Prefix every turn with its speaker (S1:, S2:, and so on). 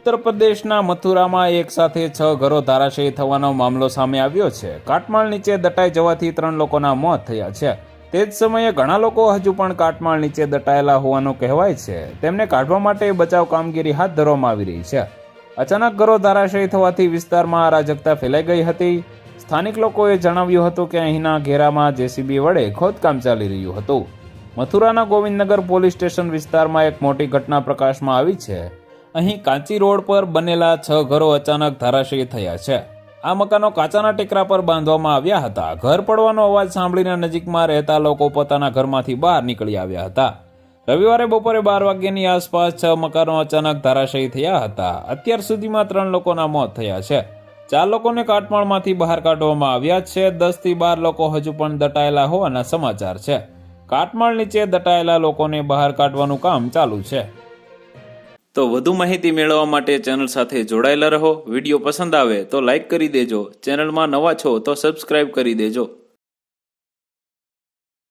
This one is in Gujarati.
S1: ઉત્તર પ્રદેશના મથુરામાં એક સાથે 6 ઘરો ધરાશાયી થવાનો મામલો સામે આવ્યો છે। કાટમાળ નીચે દટાઈ જવાથી 3 લોકોના મોત થયા છે। તે જ સમયે ઘણા લોકો હજુ પણ કાટમાળ નીચે દટાયેલા હોવાનું કહેવાય છે। તેમને કાઢવા માટે બચાવ કામગીરી હાથ ધરવામાં આવી રહી છે। અચાનક ઘરો ધરાશાયી થવાથી વિસ્તારમાં અરાજકતા ફેલાઈ ગઈ હતી। સ્થાનિક લોકોએ જણાવ્યું હતું કે અહીંના ઘેરામાં જેસીબી વડે ખોદકામ ચાલી રહ્યું હતું। મથુરાના ગોવિંદનગર પોલીસ સ્ટેશન વિસ્તારમાં એક મોટી ઘટના પ્રકાશમાં આવી છે। અહીં કાંચી રોડ પર બનેલા 6 ઘરો અચાનક ધરાશાયી થયા છે। આ મકાનો કાચાના ટેકરા પર બાંધવામાં આવ્યા હતા। ઘર પડવાનો અવાજ સાંભળીને નજીકમાં રહેતા લોકો પોતાના ઘરમાંથી બહાર નીકળી આવ્યા હતા। રવિવારે બપોરે 12 વાગ્યાની આસપાસ 6 મકાનો અચાનક ધરાશાયી થયા હતા। અત્યાર સુધીમાં 3 લોકોના મોત થયા છે। 4 લોકોને કાટમાળમાંથી બહાર કાઢવામાં આવ્યા છે। 10 થી 12 લોકો હજુ પણ દટાયેલા હોવાના સમાચાર છે। કાટમાળ નીચે દટાયેલા લોકોને બહાર કાઢવાનું કામ ચાલુ છે। તો વધુ માહિતી મેળવવા માટે ચેનલ સાથે જોડાયેલા રહો। વિડીયો પસંદ આવે તો લાઇક કરી દેજો। ચેનલમાં નવા છો તો સબસ્ક્રાઇબ કરી દેજો।